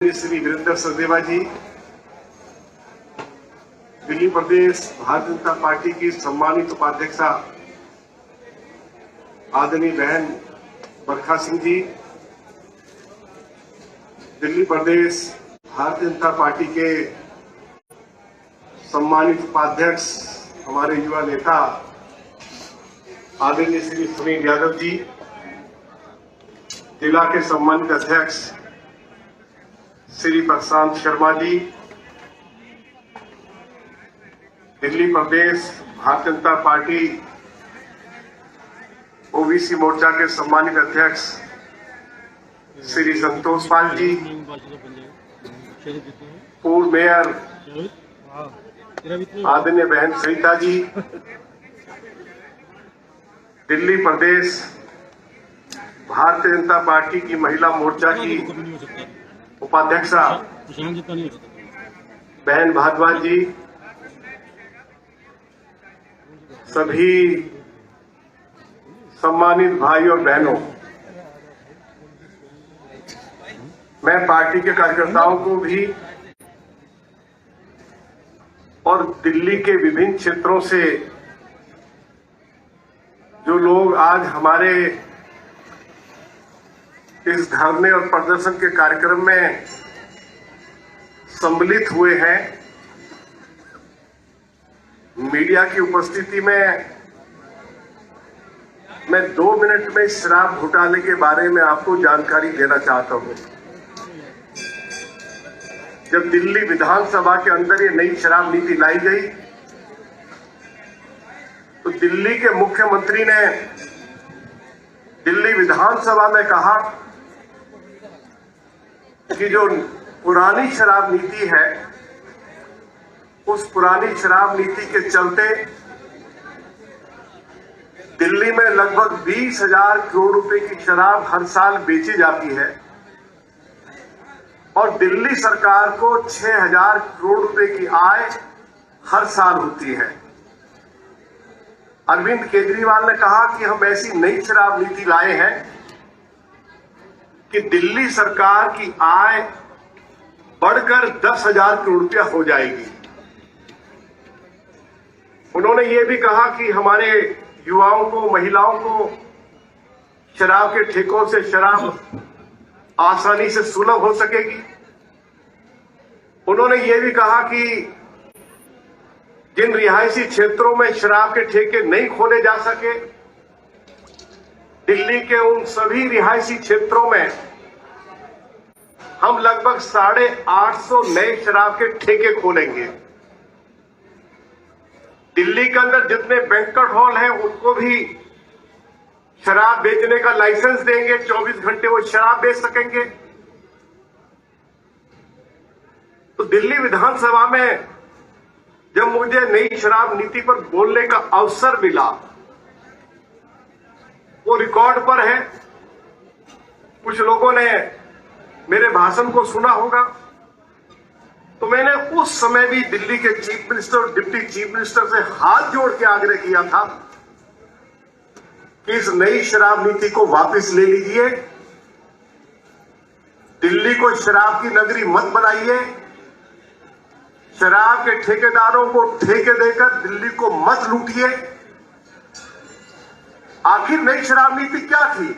श्री वीरेंद्र सचदेवा जी, दिल्ली प्रदेश Bharatiya Janata party की सम्मानित उपाध्यक्षा आदरणीय बहन बरखा सिंह जी, दिल्ली प्रदेश भारतीय जनता पार्टी के सम्मानित उपाध्यक्ष हमारे युवा नेता आदरणीय श्री सुनील यादव जी, जिला के सम्मानित अध्यक्ष श्री प्रशांत शर्मा जी, दिल्ली प्रदेश भारतीय जनता पार्टी ओबीसी मोर्चा के सम्मानित अध्यक्ष श्री संतोष पाल जी, पूर्व मेयर आदरणीय बहन सरिता जी, दिल्ली प्रदेश भारतीय जनता पार्टी की महिला मोर्चा की उपाध्यक्षा बहन भारद्वाज जी, सभी सम्मानित भाई और बहनों, मैं पार्टी के कार्यकर्ताओं को भी और दिल्ली के विभिन्न क्षेत्रों से जो लोग आज हमारे इस धरने और प्रदर्शन के कार्यक्रम में सम्मिलित हुए हैं, मीडिया की उपस्थिति में मैं 2 मिनट में शराब घोटाले के बारे में आपको जानकारी देना चाहता हूं। जब दिल्ली विधानसभा के अंदर ये नई शराब नीति लाई गई तो दिल्ली के मुख्यमंत्री ने दिल्ली विधानसभा में कहा कि जो पुरानी शराब नीति है, उस पुरानी शराब नीति के चलते दिल्ली में लगभग 20,000 करोड़ रुपए की शराब हर साल बेची जाती है और दिल्ली सरकार को 6,000 करोड़ रुपए की आय हर साल होती है। अरविंद केजरीवाल ने कहा कि हम ऐसी नई शराब नीति लाए हैं कि दिल्ली सरकार की आय बढ़कर 10,000 करोड़ रुपया हो जाएगी। उन्होंने ये भी कहा कि हमारे युवाओं को, महिलाओं को शराब के ठेकों से शराब आसानी से सुलभ हो सकेगी। उन्होंने ये भी कहा कि जिन रिहायशी क्षेत्रों में शराब के ठेके नहीं खोले जा सके, दिल्ली के उन सभी रिहायशी क्षेत्रों में हम लगभग 850 नए शराब के ठेके खोलेंगे। दिल्ली के अंदर जितने बैंक्वेट हॉल हैं उनको भी शराब बेचने का लाइसेंस देंगे, 24 घंटे वो शराब बेच सकेंगे। तो दिल्ली विधानसभा में जब मुझे नई शराब नीति पर बोलने का अवसर मिला, वो रिकॉर्ड पर है, कुछ लोगों ने मेरे भाषण को सुना होगा, तो मैंने उस समय भी दिल्ली के चीफ मिनिस्टर और डिप्टी चीफ मिनिस्टर से हाथ जोड़ के आग्रह किया था कि इस नई शराब नीति को वापस ले लीजिए, दिल्ली को शराब की नगरी मत बनाइए, शराब के ठेकेदारों को ठेके देकर दिल्ली को मत लूटिए। आखिर नई शराब नीति क्या थी?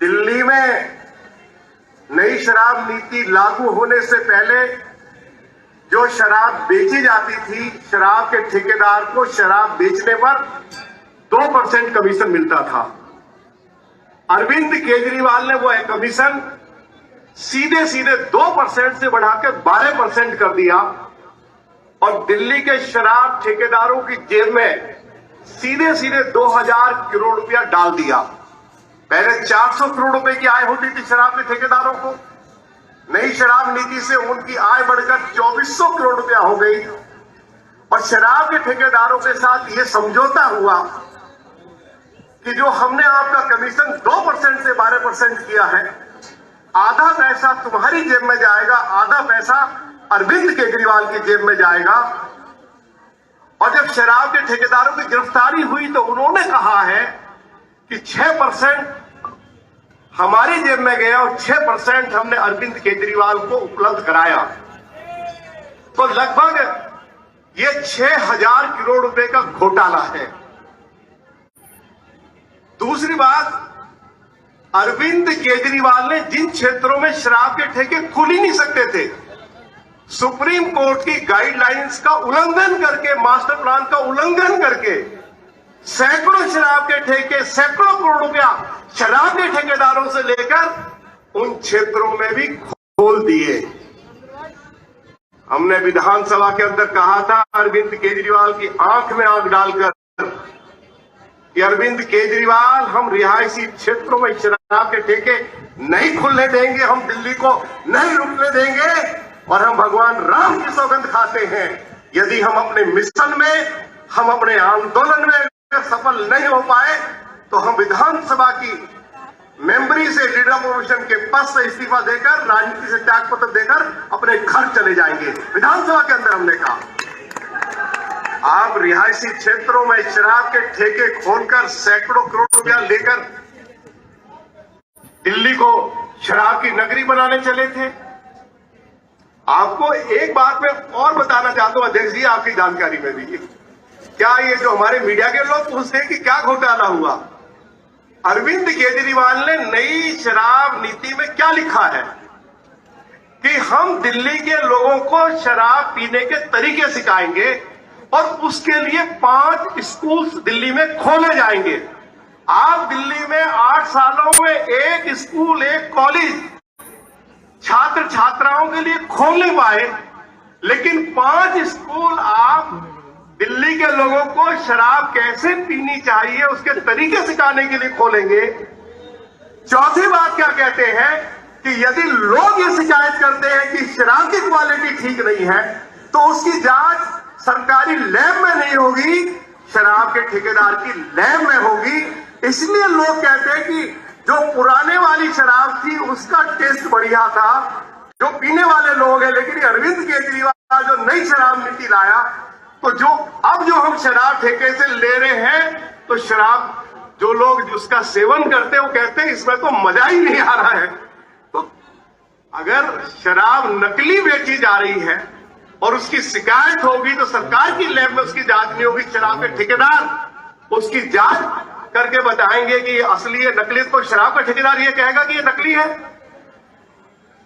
दिल्ली में नई शराब नीति लागू होने से पहले जो शराब बेची जाती थी, शराब के ठेकेदार को शराब बेचने पर 2% कमीशन मिलता था। अरविंद केजरीवाल ने वो कमीशन सीधे 2% से बढ़ाकर 12% कर दिया और दिल्ली के शराब ठेकेदारों की जेब में सीधे 2,000 करोड़ रुपया डाल दिया। पहले 400 करोड़ रुपए की आय होती थी शराब के ठेकेदारों को, नई शराब नीति से उनकी आय बढ़कर 2,400 करोड़ रुपया हो गई और शराब के ठेकेदारों के साथ ये समझौता हुआ कि जो हमने आपका कमीशन 2% से 12% किया है, आधा पैसा तुम्हारी जेब में जाएगा, आधा पैसा अरविंद केजरीवाल की जेब में जाएगा। और जब शराब के ठेकेदारों की गिरफ्तारी हुई तो उन्होंने कहा है कि 6% हमारी जेब में गया और 6% हमने अरविंद केजरीवाल को उपलब्ध कराया। तो लगभग ये 6,000 करोड़ रुपए का घोटाला है। दूसरी बात, अरविंद केजरीवाल ने जिन क्षेत्रों में शराब के ठेके खुल ही नहीं सकते थे, सुप्रीम कोर्ट की गाइडलाइंस का उल्लंघन करके, मास्टर प्लान का उल्लंघन करके सैकड़ों शराब के ठेके, सैकड़ों करोड़ रुपया शराब के ठेकेदारों से लेकर उन क्षेत्रों में भी खोल दिए। हमने विधानसभा के अंदर कहा था अरविंद केजरीवाल की आंख में आंख डालकर कि अरविंद केजरीवाल, हम रिहायशी क्षेत्रों में शराब के ठेके नहीं खुलने देंगे, हम दिल्ली को नहीं रुकने देंगे और हम भगवान राम की सौगंध खाते हैं यदि हम अपने मिशन में, हम अपने आंदोलन में सफल नहीं हो पाए तो हम विधानसभा की मेंबरी से, लीडर ऑपोजिशन के पद से इस्तीफा देकर, राजनीति से त्यागपत्र देकर अपने घर चले जाएंगे। विधानसभा के अंदर हमने कहा आप रिहायशी क्षेत्रों में शराब के ठेके खोलकर सैकड़ों करोड़ रुपया लेकर दिल्ली को शराब की नगरी बनाने चले थे। आपको एक बात मैं और बताना चाहता हूं अध्यक्ष जी, आपकी जानकारी में भी, क्या ये जो हमारे मीडिया के लोग पूछते हैं कि क्या घोटाला हुआ, अरविंद केजरीवाल ने नई शराब नीति में क्या लिखा है कि हम दिल्ली के लोगों को शराब पीने के तरीके सिखाएंगे और उसके लिए 5 स्कूल दिल्ली में खोले जाएंगे। आप दिल्ली में 8 सालों में एक स्कूल, एक कॉलेज छात्र छात्राओं के लिए खोलने पाए, लेकिन 5 स्कूल आप दिल्ली के लोगों को शराब कैसे पीनी चाहिए उसके तरीके सिखाने के लिए खोलेंगे। चौथी बात क्या कहते हैं कि यदि लोग ये शिकायत करते हैं कि शराब की क्वालिटी ठीक नहीं है तो उसकी जांच सरकारी लैब में नहीं होगी, शराब के ठेकेदार की लैब में होगी। इसलिए लोग कहते हैं कि जो पुराने वाली शराब थी उसका टेस्ट बढ़िया था, जो पीने वाले लोग हैं, लेकिन अरविंद केजरीवाल जो नई शराब नीति लाया तो जो हम शराब ठेके से ले रहे हैं तो शराब जो लोग जिसका सेवन करते हैं वो कहते हैं इसमें तो मजा ही नहीं आ रहा है। तो अगर शराब नकली बेची जा रही है और उसकी शिकायत होगी तो सरकार की लैब में उसकी जांच नहीं होगी, शराब के ठेकेदार उसकी जांच करके बताएंगे कि ये असली है नकली, तो शराब का ठेकेदार ये कहेगा कि ये नकली है।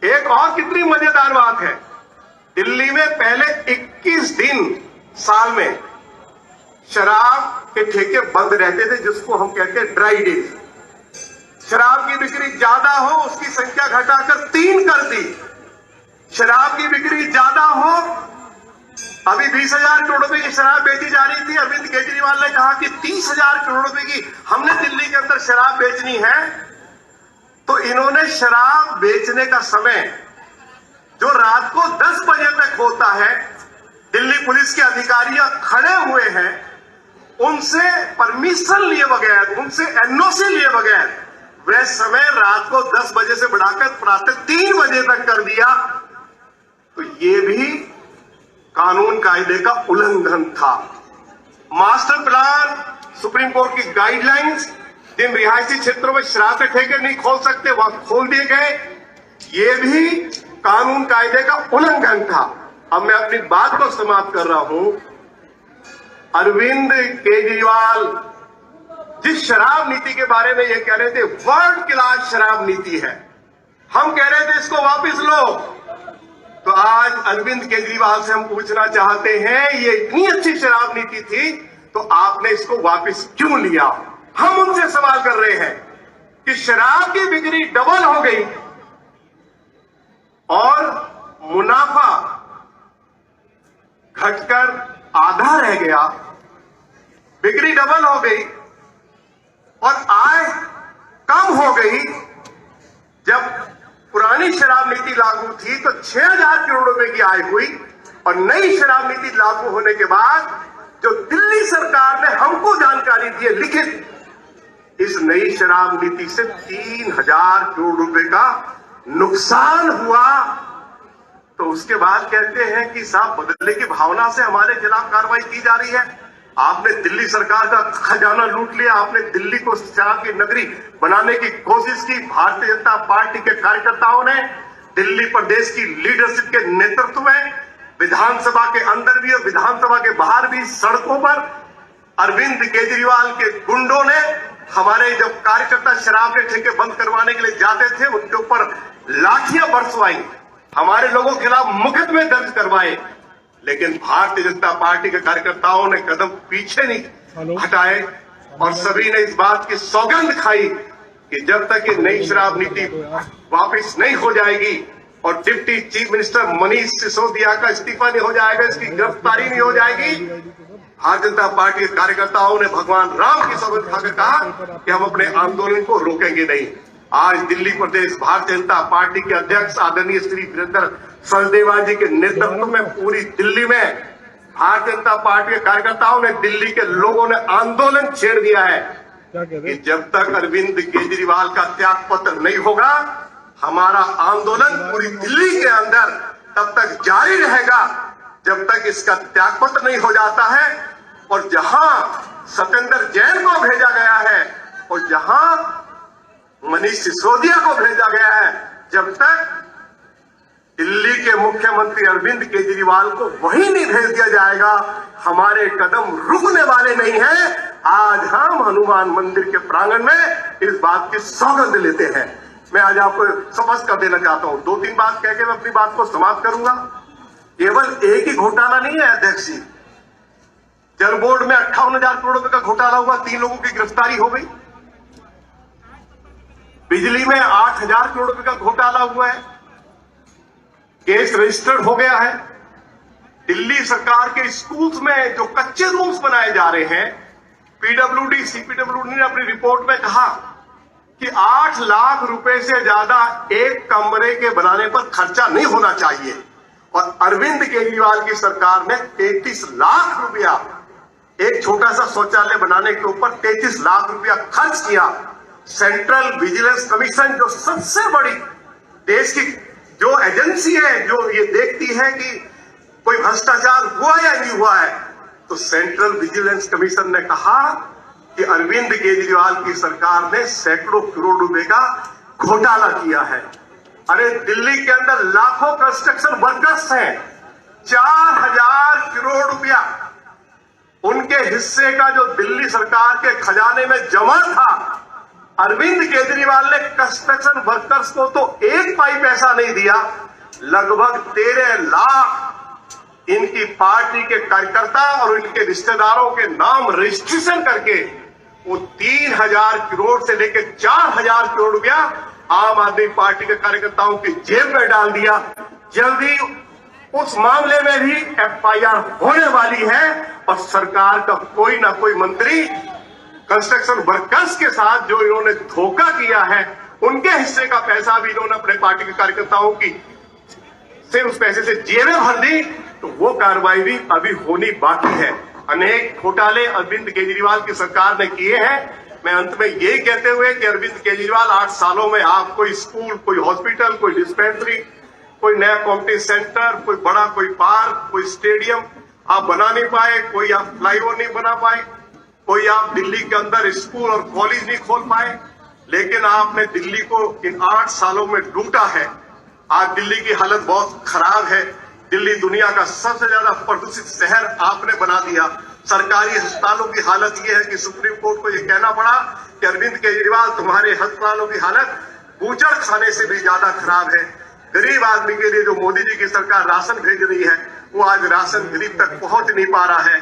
एक और कितनी मजेदार बात है, दिल्ली में पहले 21 दिन साल में शराब के ठेके बंद रहते थे, जिसको हम कहते हैं ड्राई डेज। शराब की बिक्री ज्यादा हो उसकी संख्या घटाकर 3 कर दी। शराब की बिक्री ज्यादा हो, अभी 20,000 करोड़ रुपए की शराब बेची जा रही थी, अरविंद केजरीवाल ने कहा कि 30,000 करोड़ रुपए की हमने दिल्ली के अंदर शराब बेचनी है। तो इन्होंने शराब बेचने का समय जो रात को 10 बजे तक होता है, दिल्ली पुलिस के अधिकारियां खड़े हुए हैं, उनसे परमिशन लिए बगैर, उनसे एनओसी लिए बगैर वह समय रात को 10 बजे से बढ़ाकर प्रातः 3 बजे तक कर दिया। तो ये भी कानून कायदे का उल्लंघन था। मास्टर प्लान, सुप्रीम कोर्ट की गाइडलाइंस, जिन रिहायशी क्षेत्रों में शराब के ठेके नहीं खोल सकते वहां खोल दिए गए, ये भी कानून कायदे का उल्लंघन था। अब मैं अपनी बात को समाप्त कर रहा हूं। अरविंद केजरीवाल जिस शराब नीति के बारे में ये कह रहे थे वर्ल्ड क्लास शराब नीति है, हम कह रहे थे इसको वापस लो, तो आज अरविंद केजरीवाल से हम पूछना चाहते हैं ये इतनी अच्छी शराब नीति थी तो आपने इसको वापस क्यों लिया। हम उनसे सवाल कर रहे हैं कि शराब की बिक्री डबल हो गई और मुनाफा घटकर आधा रह गया, बिक्री डबल हो गई और आय कम हो गई। जब पुरानी शराब नीति लागू थी तो 6,000 करोड़ रुपए की आय हुई और नई शराब नीति लागू होने के बाद जो दिल्ली सरकार ने हमको जानकारी दी है लिखित, इस नई शराब नीति से 3,000 करोड़ रुपए का नुकसान हुआ। तो उसके बाद कहते हैं कि साहब बदले की भावना से हमारे खिलाफ कार्रवाई की जा रही है। आपने दिल्ली सरकार का खजाना लूट लिया, आपने दिल्ली को शराब की नगरी बनाने की कोशिश की। भारतीय जनता पार्टी के कार्यकर्ताओं ने दिल्ली प्रदेश की लीडरशिप के नेतृत्व में विधानसभा के अंदर भी और विधानसभा के बाहर भी सड़कों पर अरविंद केजरीवाल के गुंडों ने हमारे जब कार्यकर्ता शराब के ठेके बंद करवाने के लिए जाते थे उनके ऊपर लाठियां बरसवाई, हमारे लोगों के खिलाफ मुकदमे दर्ज करवाए। लेकिन भारतीय जनता पार्टी के कार्यकर्ताओं ने कदम पीछे नहीं हटाए और सभी ने इस बात की सौगंध खाई कि जब तक ये नई शराब नीति वापस नहीं हो जाएगी और deputy chief minister Manish Sisodia का इस्तीफा नहीं हो जाएगा, इसकी गिरफ्तारी नहीं हो जाएगी, भारतीय जनता पार्टी के कार्यकर्ताओं ने भगवान राम की सौगंध खाकर कहा कि हम अपने आंदोलन को रोकेंगे नहीं। आज दिल्ली प्रदेश भारतीय जनता पार्टी के अध्यक्ष आदरणीय श्री वीरेंद्र सचदेवा जी के नेतृत्व में पूरी दिल्ली में भारतीय जनता पार्टी के कार्यकर्ताओं ने, दिल्ली के लोगों ने आंदोलन छेड़ दिया है कि जब तक अरविंद केजरीवाल का त्याग पत्र नहीं होगा हमारा आंदोलन पूरी दिल्ली के अंदर तब तक जारी रहेगा जब तक इसका त्याग पत्र नहीं हो जाता है। और जहां सत्येंद्र जैन को भेजा गया है और जहां मनीष सिसोदिया को भेजा गया है, जब तक दिल्ली के मुख्यमंत्री अरविंद केजरीवाल को वहीं नहीं भेज दिया जाएगा हमारे कदम रुकने वाले नहीं हैं। आज हम हनुमान मंदिर के प्रांगण में इस बात की सौगंध लेते हैं। मैं आज आपको स्पष्ट कर देना चाहता हूं, 2-3 बात कह के मैं अपनी बात को समाप्त करूंगा। केवल एक ही घोटाला नहीं है अध्यक्ष जी, जल बोर्ड में 58,000 करोड़ रुपए का घोटाला हुआ, 3 लोगों की गिरफ्तारी हो गई। बिजली में 8,000 करोड़ रुपए का घोटाला हुआ है, केस रजिस्टर्ड हो गया है। दिल्ली सरकार के स्कूल्स में जो कच्चे रूम्स बनाए जा रहे हैं, पीडब्ल्यूडी सीपीडब्ल्यूडी ने अपनी रिपोर्ट में कहा कि 8 लाख रुपए से ज्यादा एक कमरे के बनाने पर खर्चा नहीं होना चाहिए और अरविंद केजरीवाल की सरकार ने 33 लाख रुपया एक छोटा सा शौचालय बनाने के ऊपर 33 लाख रुपया खर्च किया। सेंट्रल विजिलेंस कमीशन जो सबसे बड़ी देश की जो एजेंसी है जो ये देखती है कि कोई भ्रष्टाचार हुआ या नहीं हुआ है, तो सेंट्रल विजिलेंस कमीशन ने कहा कि अरविंद केजरीवाल की सरकार ने सैकड़ों करोड़ रुपए का घोटाला किया है। अरे दिल्ली के अंदर लाखों कंस्ट्रक्शन वर्कर्स हैं, 4,000 करोड़ रुपया उनके हिस्से का जो दिल्ली सरकार के खजाने में जमा था, अरविंद केजरीवाल ने कंस्ट्रक्शन वर्कर्स को तो एक पाई पैसा नहीं दिया, लगभग 13 लाख इनकी पार्टी के कार्यकर्ता और इनके रिश्तेदारों के नाम रजिस्ट्रेशन करके वो 3,000 करोड़ से लेकर 4,000 करोड़ रुपया आम आदमी पार्टी के कार्यकर्ताओं की जेब में डाल दिया। जल्दी उस मामले में भी एफआईआर होने वाली है और सरकार का कोई ना कोई मंत्री कंस्ट्रक्शन वर्कर्स के साथ जो इन्होंने धोखा किया है उनके हिस्से का पैसा भी इन्होंने अपने पार्टी के कार्यकर्ताओं की से उस पैसे से जेबें भर दी, तो वो कार्रवाई भी अभी होनी बाकी है। अनेक घोटाले अरविंद केजरीवाल की सरकार ने किए हैं। मैं अंत में यही कहते हुए कि अरविंद केजरीवाल 8 सालों में आप कोई स्कूल, कोई हॉस्पिटल, कोई डिस्पेंसरी, कोई नया कम्युनिटी सेंटर, कोई बड़ा कोई पार्क, कोई स्टेडियम आप बना नहीं पाए, कोई आप फ्लाईओवर नहीं बना पाए, कोई आप दिल्ली के अंदर स्कूल और कॉलेज नहीं खोल पाए, लेकिन आपने दिल्ली को इन 8 सालों में लूटा है। आज दिल्ली की हालत बहुत खराब है। दिल्ली दुनिया का सबसे ज्यादा प्रदूषित शहर आपने बना दिया। सरकारी अस्पतालों की हालत यह है कि सुप्रीम कोर्ट को यह कहना पड़ा कि अरविंद केजरीवाल तुम्हारे अस्पतालों की हालत बूचड़ खाने से भी ज्यादा खराब है। गरीब आदमी के लिए जो मोदी जी की सरकार राशन भेज रही है वो आज राशन गरीब तक पहुंच नहीं पा रहा है।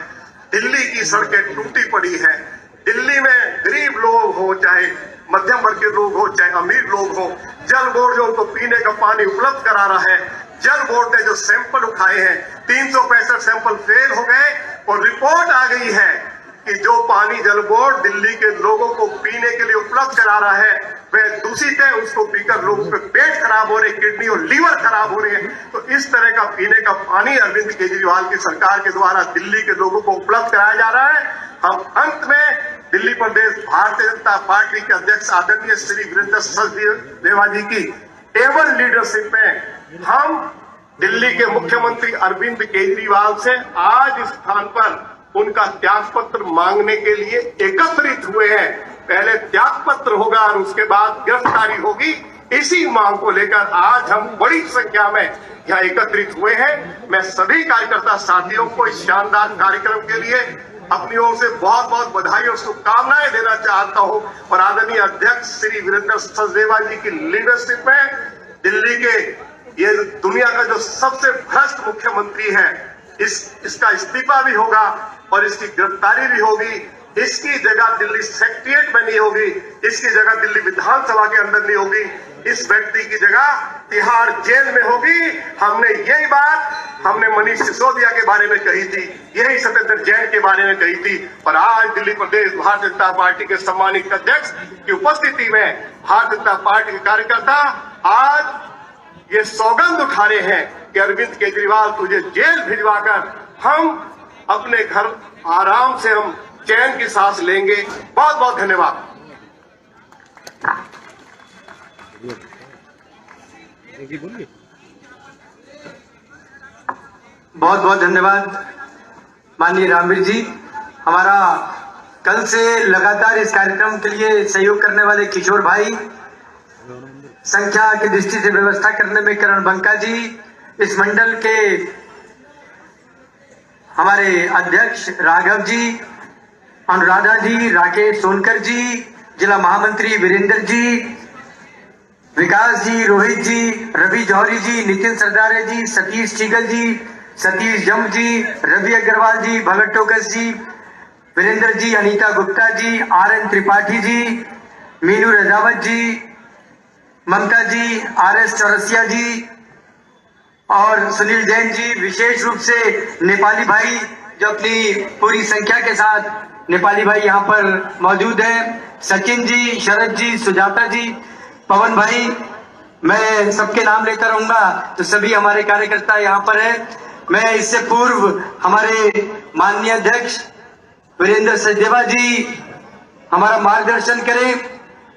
दिल्ली की सड़कें टूटी पड़ी है। दिल्ली में गरीब लोग हो, चाहे मध्यम वर्ग के लोग हो, चाहे अमीर लोग हो, जल बोर्ड जो उनको पीने का पानी उपलब्ध करा रहा है, जल बोर्ड ने जो सैंपल उठाए हैं 365 सैंपल फेल हो गए और रिपोर्ट आ गई है कि जो पानी जल बोर्ड दिल्ली के लोगों को पीने के लिए उपलब्ध करा रहा है वह दूषित है। उसको पीकर लोगों के पेट खराब हो रहे, किडनी और लीवर खराब हो रहे हैं। तो इस तरह का पीने का पानी अरविंद केजरीवाल की सरकार के द्वारा दिल्ली के लोगों को उपलब्ध कराया जा रहा है। हम अंत में दिल्ली प्रदेश भारतीय जनता पार्टी के अध्यक्ष आदरणीय श्री वीरेंद्र सचदेवा जी की एबल लीडरशिप में हम दिल्ली के मुख्यमंत्री अरविंद केजरीवाल से आज इस स्थान पर उनका त्याग पत्र मांगने के लिए एकत्रित हुए हैं। पहले त्याग पत्र होगा और उसके बाद गिरफ्तारी होगी। इसी मांग को लेकर आज हम बड़ी संख्या में यहाँ एकत्रित हुए हैं। मैं सभी कार्यकर्ता साथियों को इस शानदार कार्यक्रम के लिए अपनी ओर से बहुत बहुत बधाई और शुभकामनाएं देना चाहता हूं और आदरणीय अध्यक्ष श्री वीरेंद्र सचदेवा जी की लीडरशिप में दिल्ली के ये दुनिया का जो सबसे भ्रष्ट मुख्यमंत्री है, इसका इस्तीफा भी होगा और इसकी गिरफ्तारी भी होगी। इसकी जगह दिल्ली सेक्रेटेरिएट में नहीं होगी, इसकी जगह दिल्ली विधानसभा के अंदर नहीं होगी, इस व्यक्ति की जगह तिहाड़ जेल में होगी। यही बात हमने मनीष सिसोदिया के बारे में कही थी, यही सत्येंद्र जैन के बारे में कही थी। पर आज दिल्ली प्रदेश भारतीय जनता पार्टी के सम्मानित अध्यक्ष की उपस्थिति में भारतीय जनता पार्टी के कार्यकर्ता आज ये सौगंध उठा रहे हैं कि अरविंद केजरीवाल तुझे जेल भिजवाकर हम अपने घर आराम से हम चैन की सांस लेंगे। बहुत बहुत धन्यवाद। बहुत बहुत धन्यवाद माननीय रामवीर जी। हमारा कल से लगातार इस कार्यक्रम के लिए सहयोग करने वाले किशोर भाई, संख्या की दृष्टि से व्यवस्था करने में करण बंका जी, इस मंडल के हमारे अध्यक्ष राघव जी, अनुराधा जी, राकेश सोनकर जी, जिला महामंत्री वीरेंद्र जी, विकास जी, रोहित जी, रवि जौहरी जी, नितिन सरदारे जी, सतीश चिगल जी, सतीश जम जी, रवि अग्रवाल जी, भगत टोकस जी, वीरेंद्र जी, अनीता गुप्ता जी, RN त्रिपाठी जी, मीनू रजावत जी, ममता जी, RS चौरसिया जी और सुनील जैन जी, विशेष रूप से नेपाली भाई जो अपनी पूरी संख्या के साथ नेपाली भाई यहाँ पर मौजूद है, सचिन जी, शरद जी, सुजाता जी, पवन भाई, मैं सबके नाम लेकर रहूंगा तो सभी हमारे कार्यकर्ता यहाँ पर है। मैं इससे पूर्व हमारे माननीय अध्यक्ष वीरेंद्र सचदेवा जी हमारा मार्गदर्शन करें।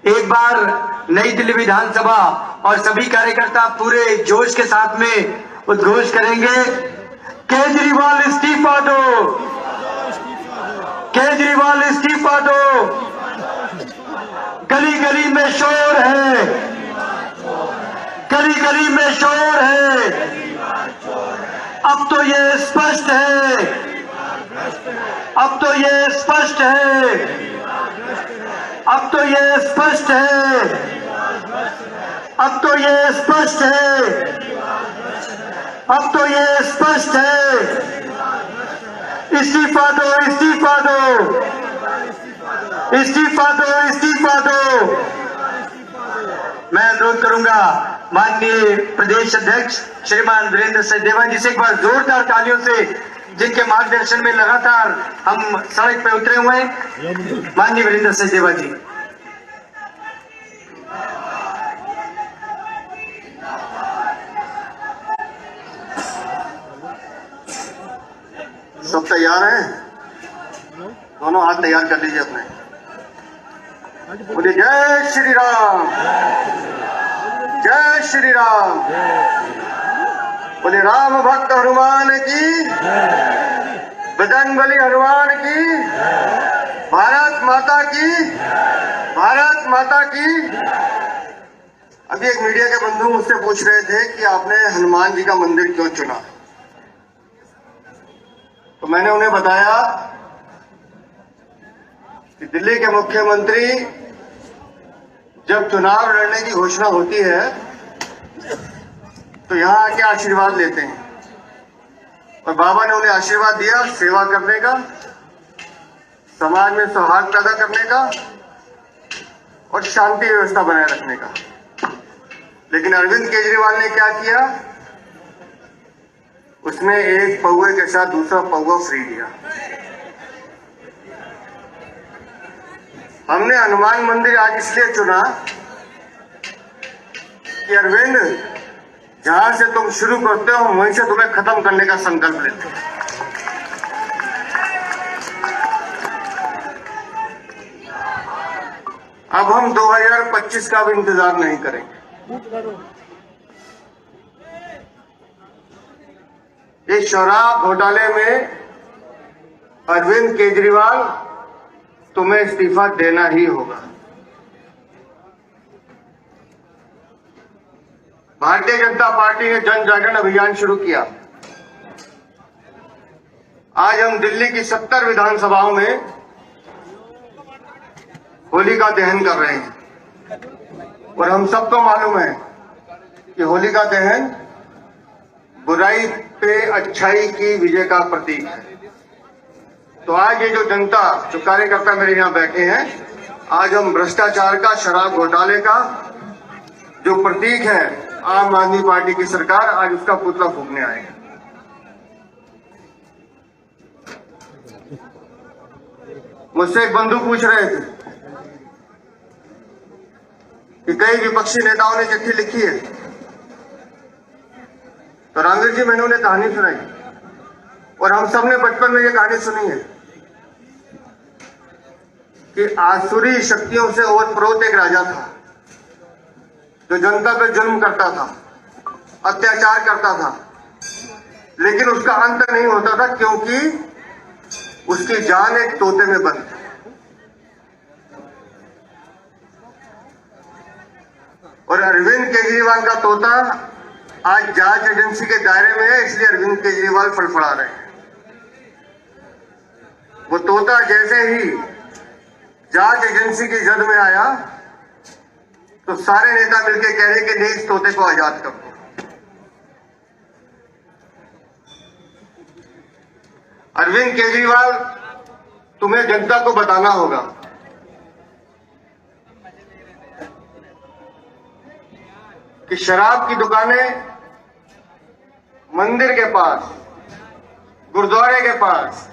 एक बार नई दिल्ली विधानसभा और सभी कार्यकर्ता पूरे जोश के साथ में उद्घोष करेंगे, केजरीवाल इस्तीफा दो, केजरीवाल इस्तीफा दो। गली गली में शोर है, गली गली में शोर है। अब तो ये स्पष्ट है, अब तो ये स्पष्ट है, अब तो ये स्पष्ट है, अब तो ये स्पष्ट है, अब तो ये स्पष्ट है। इस्तीफा दो, इस्तीफा दो, इस्तीफा दो, इस्तीफा दो। मैं अनुरोध करूंगा माननीय प्रदेश अध्यक्ष श्रीमान वीरेंद्र सचदेवा जी से एक बार जोरदार तालियों से, जिनके मार्गदर्शन में लगातार हम सड़क पे उतरे हुए हैं, माननीय वीरेंद्र सचदेवा जी। सब तैयार हैं? दोनों हाथ तैयार कर लीजिए अपने। बोलिए जय श्री राम, जय श्री राम। बोले राम भक्त हनुमान की, बजरंगबली हनुमान की, भारत माता की, भारत माता की। अभी एक मीडिया के बंधु मुझसे पूछ रहे थे कि आपने हनुमान जी का मंदिर क्यों चुना, तो मैंने उन्हें बताया कि दिल्ली के मुख्यमंत्री जब चुनाव लड़ने की घोषणा होती है तो यहाँ आके आशीर्वाद लेते हैं, और बाबा ने उन्हें आशीर्वाद दिया सेवा करने का, समाज में सौहार्द पैदा करने का और शांति व्यवस्था बनाए रखने का। लेकिन अरविंद केजरीवाल ने क्या किया, उसने एक पौवे के साथ दूसरा पौवा फ्री दिया। हमने हनुमान मंदिर आज इसलिए चुना कि अरविंद, जहां से तुम शुरू करते हो वहीं से तुम्हें खत्म करने का संकल्प लेते हैं। अब हम 2025 का भी इंतजार नहीं करेंगे। इस शराब घोटाले में अरविंद केजरीवाल, तुम्हें इस्तीफा देना ही होगा। भारतीय जनता पार्टी ने जन जागरण अभियान शुरू किया। आज हम दिल्ली की 70 विधानसभाओं में होलिका दहन कर रहे हैं और हम सबको मालूम है कि होलिका दहन बुराई पे अच्छाई की विजय का प्रतीक है। तो आज ये जो जनता, जो कार्यकर्ता मेरे यहाँ बैठे हैं, आज हम भ्रष्टाचार का, शराब घोटाले का जो प्रतीक है आम आदमी पार्टी की सरकार, आज उसका पुतला फूंकने आए हैं। मुझसे एक बंधु पूछ रहे थे कि कई विपक्षी नेताओं ने चिट्ठी लिखी है। तो रामवीर जी, मैंने उन्हें कहानी सुनाई और हम सब ने बचपन में ये कहानी सुनी है कि आसुरी शक्तियों से ओतप्रोत एक राजा था जो जनता पर जुल्म करता था, अत्याचार करता था, लेकिन उसका अंत नहीं होता था क्योंकि उसकी जान एक तोते में बंद थी। और अरविंद केजरीवाल का तोता आज जांच एजेंसी के दायरे में है, इसलिए अरविंद केजरीवाल फड़फड़ा रहे हैं। वो तोता जैसे ही जांच एजेंसी की जद में आया तो सारे नेता मिलकर कह रहे कि नहीं, इस तोते को आजाद कर दो। अरविंद केजरीवाल, तुम्हें जनता को बताना होगा कि शराब की दुकानें मंदिर के पास, गुरुद्वारे के पास,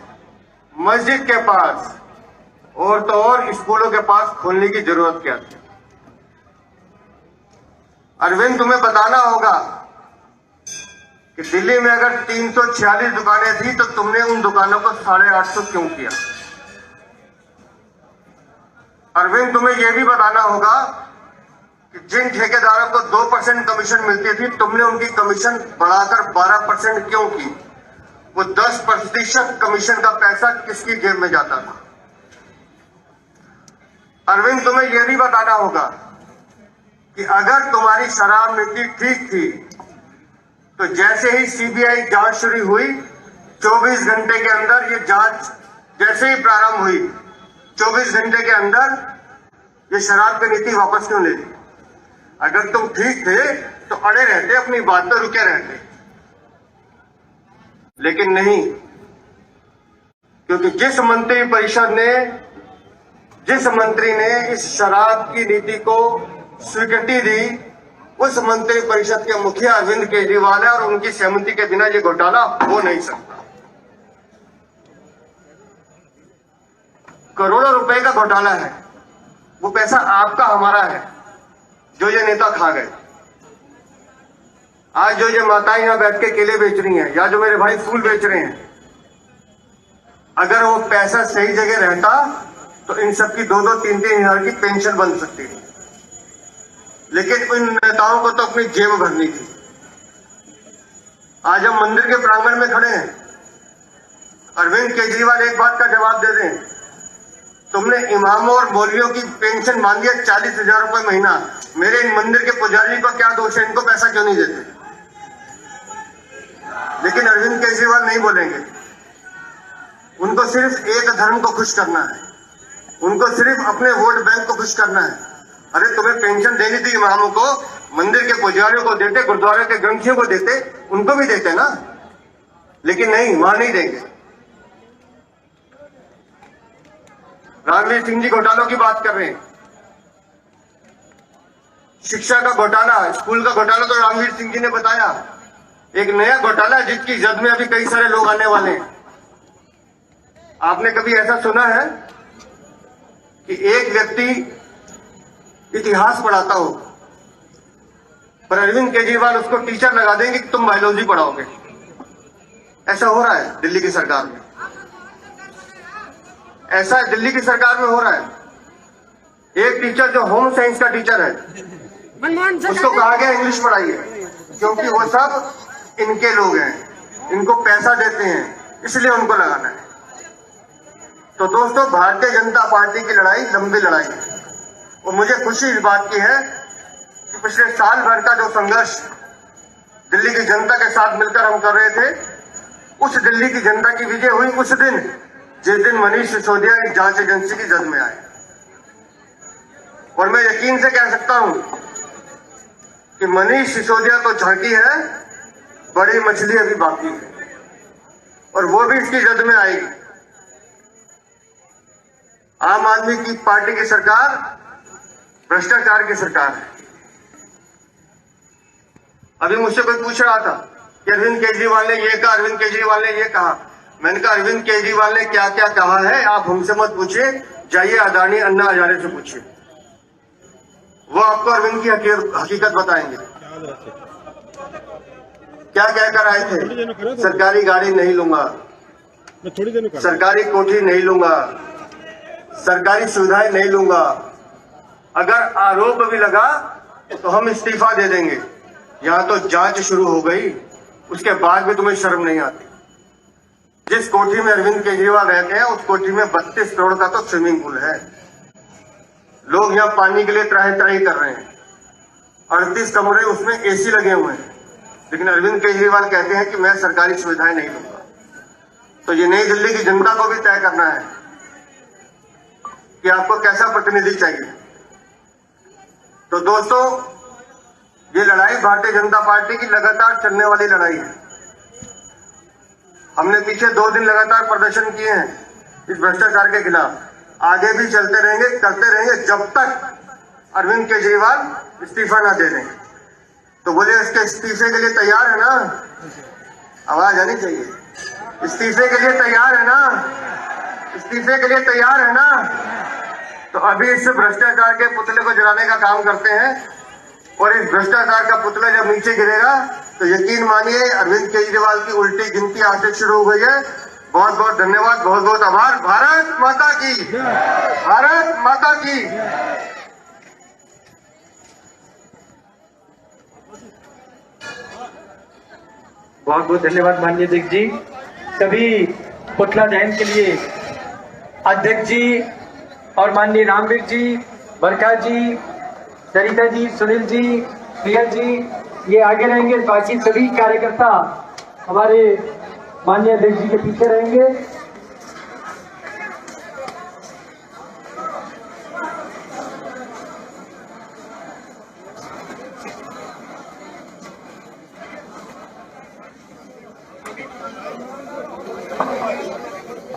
मस्जिद के पास और तो और स्कूलों के पास खोलने की जरूरत क्या थी? अरविंद, तुम्हें बताना होगा कि दिल्ली में अगर 346 दुकानें थी तो तुमने उन दुकानों को 850 क्यों किया? अरविंद, तुम्हें यह भी बताना होगा कि जिन ठेकेदारों को 2% कमीशन मिलती थी, तुमने उनकी कमीशन बढ़ाकर 12% क्यों की? वो 10% कमीशन का पैसा किसकी जेब में जाता था? अरविंद, तुम्हें यह भी बताना होगा कि अगर तुम्हारी शराब नीति ठीक थी तो जैसे ही सीबीआई जांच शुरू हुई, 24 घंटे के अंदर ये जांच जैसे ही प्रारंभ हुई, 24 घंटे के अंदर ये शराब की नीति वापस क्यों ले ली? अगर तुम ठीक थे तो अड़े रहते, अपनी बात पर रुके रहते, लेकिन नहीं, क्योंकि जिस मंत्री ने इस शराब की नीति को स्वीकृति दी, उस मंत्री परिषद के मुखिया अरविंद केजरीवाल है और उनकी सहमति के बिना ये घोटाला हो नहीं सकता। करोड़ों रुपए का घोटाला है, वो पैसा आपका हमारा है जो ये नेता खा गए। आज जो ये माताएं यहां बैठ के केले बेच रही हैं या जो मेरे भाई फूल बेच रहे हैं, अगर वो पैसा सही जगह रहता तो इन सबकी 2-2, 3-3 हजार की पेंशन बन सकती थी, लेकिन इन नेताओं को तो अपनी जेब भरनी थी। आज हम मंदिर के प्रांगण में खड़े हैं। अरविंद केजरीवाल, एक बात का जवाब दे दें, तुमने इमामों और मौलवियों की पेंशन मांगी है 40,000 रुपए महीना। मेरे इन मंदिर के पुजारी को क्या दोष है, इनको पैसा क्यों नहीं देते? लेकिन अरविंद केजरीवाल नहीं बोलेंगे। उनको सिर्फ एक धर्म को खुश करना है, उनको सिर्फ अपने वोट बैंक को खुश करना है। अरे तुम्हें पेंशन देनी थी इमामों को, मंदिर के पुजारियों को देते, गुरुद्वारे के ग्रंथियों को देते, उनको भी देते ना, लेकिन नहीं, वहां नहीं देंगे। रणवीर सिंह जी घोटालों की बात कर रहे हैं। शिक्षा का घोटाला, स्कूल का घोटाला तो रणवीर सिंह जी ने बताया। एक नया घोटाला जिसकी जद में अभी कई सारे लोग आने वाले हैं। आपने कभी ऐसा सुना है कि एक व्यक्ति इतिहास पढ़ाता हो पर अरविंद केजरीवाल उसको टीचर लगा देंगे कि तुम बायोलॉजी पढ़ाओगे? ऐसा हो रहा है दिल्ली की सरकार में, ऐसा दिल्ली की सरकार में हो रहा है। एक टीचर जो होम साइंस का टीचर है, उसको कहा गया इंग्लिश पढ़ाइए, क्योंकि वो सब इनके लोग हैं, इनको पैसा देते हैं, इसलिए उनको लगाना है। तो दोस्तों, भारतीय जनता पार्टी की लड़ाई लंबी लड़ाई है और मुझे खुशी इस बात की है कि पिछले साल भर का जो संघर्ष दिल्ली की जनता के साथ मिलकर हम कर रहे थे, उस दिल्ली की जनता की विजय हुई उस दिन जिस दिन मनीष सिसोदिया एक जांच एजेंसी की जद में आए। और मैं यकीन से कह सकता हूं कि मनीष सिसोदिया तो झांकी है, बड़ी मछली अभी बाकी है और वो भी इसकी जद में आएगी। आम आदमी की पार्टी की सरकार भ्रष्टाचार की सरकार है। अभी मुझसे कोई पूछ रहा था कि अरविंद केजरीवाल ने ये कहा, अरविंद केजरीवाल ने ये कहा। मैंने कहा, अरविंद केजरीवाल ने क्या क्या कहा है आप हमसे मत पूछिए, जाइए अदानी अन्ना हजारे से पूछिए, वो आपको अरविंद की हकीकत बताएंगे। क्या कहकर आए थे? सरकारी गाड़ी नहीं लूंगा, सरकारी कोठी नहीं लूंगा, सरकारी सुविधाएं नहीं लूंगा, अगर आरोप भी लगा तो हम इस्तीफा दे देंगे। यहां तो जांच शुरू हो गई, उसके बाद भी तुम्हें शर्म नहीं आती। जिस कोठी में अरविंद केजरीवाल रहते हैं उस कोठी में 32 करोड़ का तो स्विमिंग पूल है। लोग यहां पानी के लिए त्राही त्राही कर रहे हैं, 38 कमरे उसमें एसी लगे हुए हैं, लेकिन अरविंद केजरीवाल कहते हैं कि मैं सरकारी सुविधाएं नहीं लूंगा। तो ये नई दिल्ली की जनता को भी तय करना है कि आपको कैसा प्रतिनिधि चाहिए। तो दोस्तों, ये लड़ाई भारतीय जनता पार्टी की लगातार चलने वाली लड़ाई है। हमने पीछे 2 दिन लगातार प्रदर्शन किए हैं इस भ्रष्टाचार के खिलाफ, आगे भी चलते रहेंगे, करते रहेंगे जब तक अरविंद केजरीवाल इस्तीफा ना दे दें। तो बोले इसके इस्तीफे के लिए तैयार है ना? आवाज आनी चाहिए। इस्तीफे के लिए तैयार है ना? इस्तीफे के लिए तैयार है ना? तो अभी इस भ्रष्टाचार के पुतले को जलाने का काम करते हैं और इस भ्रष्टाचार का पुतला जब नीचे गिरेगा तो यकीन मानिए अरविंद केजरीवाल की उल्टी गिनती आज से शुरू हो गई है। बहुत बहुत धन्यवाद, बहुत बहुत आभार। भारत माता की, भारत माता की। बहुत बहुत धन्यवाद माननीय अध्यक्ष जी। सभी पुतला दहन के लिए अध्यक्ष जी और माननीय रामवीर जी, बरखा जी, सरिता जी, सुनील जी, प्रिया जी, ये आगे रहेंगे। बाकी सभी कार्यकर्ता हमारे माननीय अध्यक्ष जी के पीछे रहेंगे।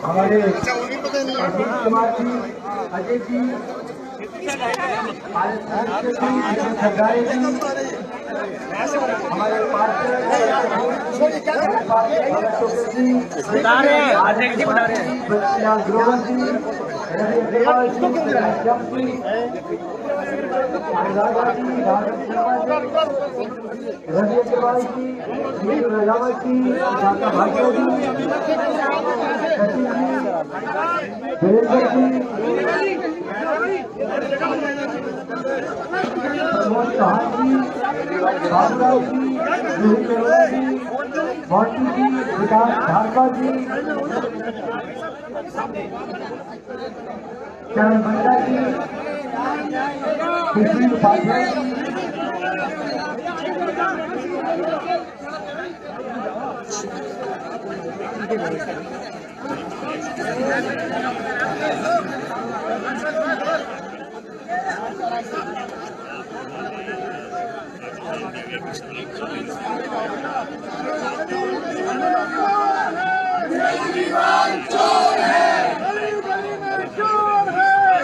हमारे अजीत कुमार जी, अजय जी, सरदारी जी, हमारे ग्रोवर जी, रवि अग्रवाल जी, अनुराधा जी, रवि अग्रवाल जी, नीरू राजावत जी, शांता भाटिया जी, सचिन जी, वीरेंद्र जी, प्रमोद चौहान जी, बाबूराव जी, रोहित अरोड़ा जी, मोंटी जी, विकास झारपा जी, चरण बंदा जी, कृष्ण उपाध्याय जी, केजरीवाल चोर है,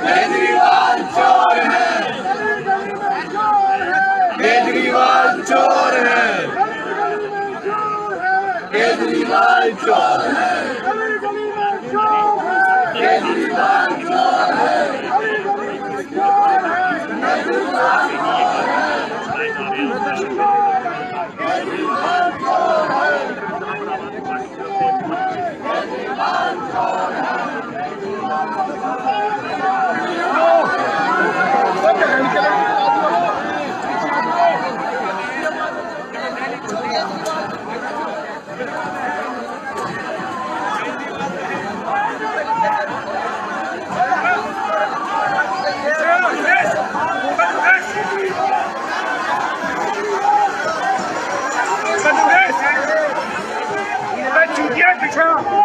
केजरीवाल चोर है, केजरीवाल चोर है, केजरीवाल चोर है, केजरीवाल चोर है, पीछे